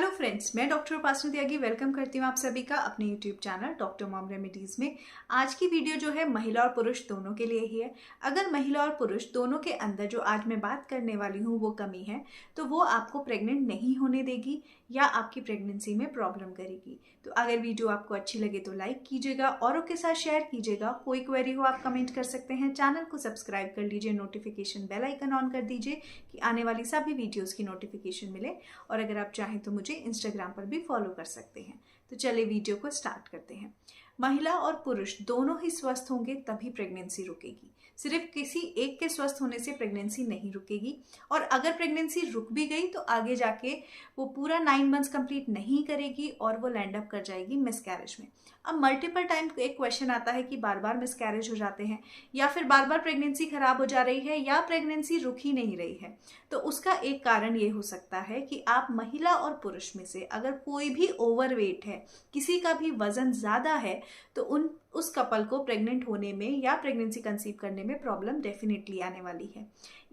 Hello friends, मैं doctor उपासना त्यागी welcome करती हूँ आप सभी का अपने YouTube channel doctor mom remedies में। आज की वीडियो जो है महिला और पुरुष दोनों के लिए ही है। अगर महिला और पुरुष दोनों के अंदर जो आज मैं बात करने वाली हूँ वो कमी है तो वो आपको प्रेग्नेंट नहीं होने देगी या आपकी प्रेगनेंसी में प्रॉब्लम करेगी। तो अगर वीडियो आपको अच्छी लगे तो लाइक कीजिएगा, औरों के साथ शेयर कीजिएगा। कोई क्वेरी हो आप कमेंट कर सकते हैं। चैनल को सब्सक्राइब कर लीजिए, नोटिफिकेशन बेल आइकन ऑन कर दीजिए कि आने वाली सभी वीडियोस की नोटिफिकेशन मिले। और अगर आप चाहें तो मुझे इंस्टाग्राम पर भी फॉलो कर सकते हैं। तो चलिए वीडियो को स्टार्ट करते हैं। महिला और पुरुष दोनों ही स्वस्थ होंगे तभी प्रेगनेंसी रुकेगी। सिर्फ किसी एक के स्वस्थ होने से प्रेगनेंसी नहीं रुकेगी। और अगर प्रेगनेंसी रुक भी गई तो आगे जाके वो पूरा 9 मंथ्स कंप्लीट नहीं करेगी और वो लैंड अप कर जाएगी मिसकैरेज में। अब मल्टीपल टाइम एक क्वेश्चन आता है कि बार बार मिसकैरेज हो जाते हैं या फिर बार बार प्रेगनेंसी खराब हो जा रही है या प्रेगनेंसी रुक ही नहीं रही है। तो उसका एक कारण ये हो सकता है कि आप महिला और पुरुष में से अगर कोई भी ओवरवेट है, किसी का भी वजन ज्यादा है, तो उस कपल को प्रेग्नेंट होने में या प्रेगनेंसी कंसीव करने में प्रॉब्लम डेफिनेटली आने वाली है।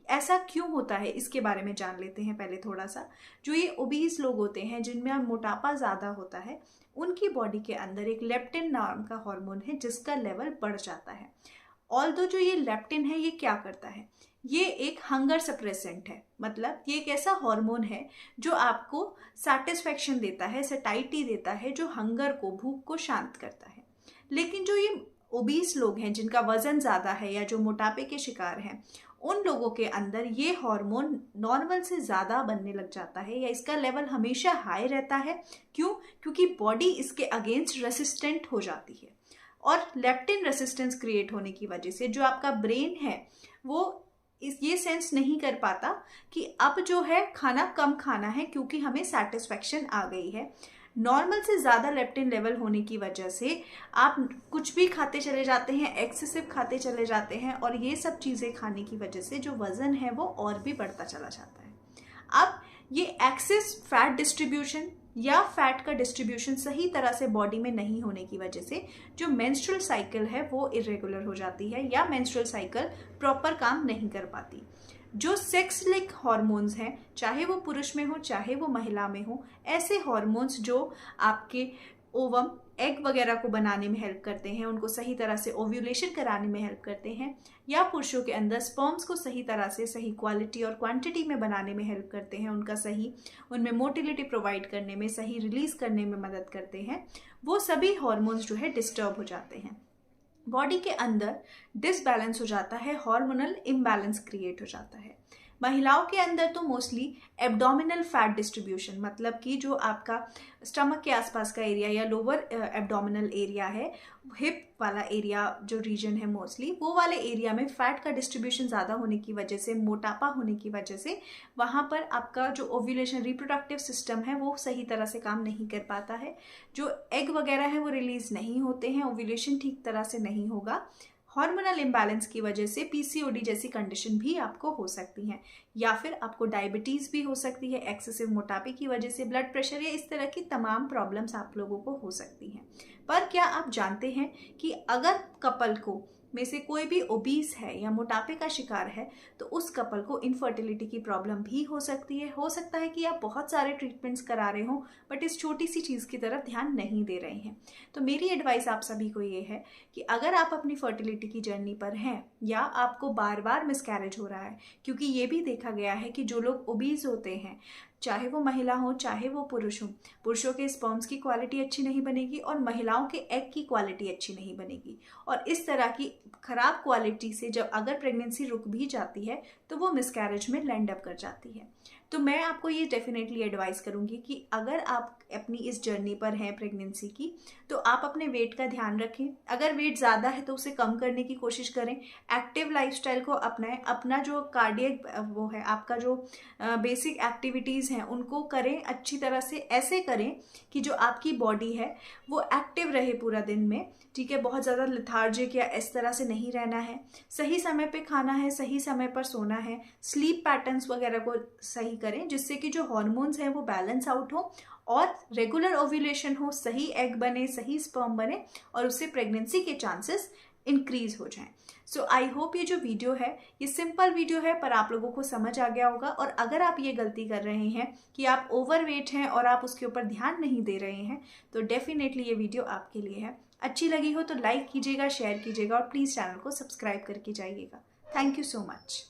ऐसा क्यों होता है इसके बारे में जान लेते हैं पहले थोड़ा सा। जो ये ओबीस लोग होते हैं जिनमें मोटापा ज़्यादा होता है, उनकी बॉडी के अंदर एक लेप्टिन नाम का हार्मोन है जिसका लेवल बढ़ जाता है। ऑल्दो जो ये लेप्टिन है ये क्या करता है, ये एक हंगर सप्रेसेंट है। मतलब ये एक ऐसा हार्मोन है जो आपको सेटिस्फेक्शन देता है, सटाइटी देता है, जो हंगर को, भूख को शांत करता है। लेकिन जो ये ओबीस लोग हैं जिनका वजन ज़्यादा है या जो मोटापे के शिकार हैं, उन लोगों के अंदर ये हार्मोन नॉर्मल से ज़्यादा बनने लग जाता है या इसका लेवल हमेशा हाई रहता है। क्यों? क्योंकि बॉडी इसके अगेंस्ट रेसिस्टेंट हो जाती है। और लेप्टिन रेसिस्टेंस क्रिएट होने की वजह से जो आपका ब्रेन है वो ये सेंस नहीं कर पाता कि अब जो है खाना कम खाना है क्योंकि हमें सेटिस्फेक्शन आ गई है। नॉर्मल से ज़्यादा लेप्टिन लेवल होने की वजह से आप कुछ भी खाते चले जाते हैं, एक्सेसिव खाते चले जाते हैं, और ये सब चीज़ें खाने की वजह से जो वज़न है वो और भी बढ़ता चला जाता है। अब ये एक्सेस फैट डिस्ट्रीब्यूशन या फैट का डिस्ट्रीब्यूशन सही तरह से बॉडी में नहीं होने की वजह से जो मेंस्ट्रुअल साइकिल है वो इरेगुलर हो जाती है या मेंस्ट्रुअल साइकिल प्रॉपर काम नहीं कर पाती। जो सेक्स लिंक हार्मोन्स हैं, चाहे वो पुरुष में हो चाहे वो महिला में हो, ऐसे हार्मोन्स जो आपके ओवम, एग वगैरह को बनाने में हेल्प करते हैं, उनको सही तरह से ओव्यूलेशन कराने में हेल्प करते हैं, या पुरुषों के अंदर स्पर्म्स को सही तरह से सही क्वालिटी और क्वांटिटी में बनाने में हेल्प करते हैं, उनमें मोटिलिटी प्रोवाइड करने में, सही रिलीज करने में मदद करते हैं, वो सभी हार्मोन्स जो है डिस्टर्ब हो जाते हैं। बॉडी के अंदर डिसबैलेंस हो जाता है, हार्मोनल इम्बैलेंस क्रिएट हो जाता है। महिलाओं के अंदर तो मोस्टली एब्डोमिनल फैट डिस्ट्रीब्यूशन, मतलब कि जो आपका स्टमक के आसपास का एरिया या लोअर एब्डोमिनल एरिया है, हिप वाला एरिया जो रीजन है मोस्टली, वो वाले एरिया में फैट का डिस्ट्रीब्यूशन ज़्यादा होने की वजह से, मोटापा होने की वजह से वहाँ पर आपका जो ओव्यूलेशन रिप्रोडक्टिव सिस्टम है वो सही तरह से काम नहीं कर पाता है। जो एग वगैरह है वो रिलीज नहीं होते हैं, ओव्यूलेशन ठीक तरह से नहीं होगा। हार्मोनल इम्बैलेंस की वजह से पीसीओडी जैसी कंडीशन भी आपको हो सकती हैं, या फिर आपको डायबिटीज़ भी हो सकती है, एक्सेसिव मोटापे की वजह से ब्लड प्रेशर, या इस तरह की तमाम प्रॉब्लम्स आप लोगों को हो सकती हैं। पर क्या आप जानते हैं कि अगर कपल को में से कोई भी ओबीस है या मोटापे का शिकार है तो उस कपल को इनफर्टिलिटी की प्रॉब्लम भी हो सकती है। हो सकता है कि आप बहुत सारे ट्रीटमेंट्स करा रहे हो बट इस छोटी सी चीज़ की तरफ ध्यान नहीं दे रहे हैं। तो मेरी एडवाइस आप सभी को ये है कि अगर आप अपनी फर्टिलिटी की जर्नी पर हैं या आपको बार बार मिसकैरेज हो रहा है, क्योंकि ये भी देखा गया है कि जो लोग ओबीस होते हैं, चाहे वो महिला हो चाहे वो पुरुष हो, पुरुषों के स्पर्म्स की क्वालिटी अच्छी नहीं बनेगी और महिलाओं के एग की क्वालिटी अच्छी नहीं बनेगी। और इस तरह की खराब क्वालिटी से जब अगर प्रेगनेंसी रुक भी जाती है तो वो मिसकैरेज में लैंड अप कर जाती है। तो मैं आपको ये डेफिनेटली एडवाइस करूँगी कि अगर आप अपनी इस जर्नी पर हैं प्रेगनेंसी की, तो आप अपने वेट का ध्यान रखें। अगर वेट ज़्यादा है तो उसे कम करने की कोशिश करें, एक्टिव लाइफस्टाइल को अपनाएं, अपना जो कार्डियक वो है, आपका जो बेसिक एक्टिविटीज़ हैं उनको करें अच्छी तरह से, ऐसे करें कि जो आपकी बॉडी है वो एक्टिव रहे पूरा दिन में। ठीक है, बहुत ज़्यादा लिथार्जिक या इस तरह से नहीं रहना है, सही समय पे खाना है, सही समय पर सोना है, स्लीप पैटर्न्स वगैरह को सही करें जिससे कि जो हार्मोन्स हैं वो बैलेंस आउट हो और रेगुलर ओव्यूलेशन हो, सही एग बने, सही स्पर्म बने और उससे प्रेगनेंसी के चांसेस इंक्रीज हो जाएं। सो आई होप ये जो वीडियो है ये सिंपल वीडियो है पर आप लोगों को समझ आ गया होगा। और अगर आप ये गलती कर रहे हैं कि आप ओवरवेट हैं और आप उसके ऊपर ध्यान नहीं दे रहे हैं तो डेफिनेटली ये वीडियो आपके लिए है। अच्छी लगी हो तो लाइक कीजिएगा, शेयर कीजिएगा और प्लीज़ चैनल को सब्सक्राइब करके जाइएगा। Thank you so much.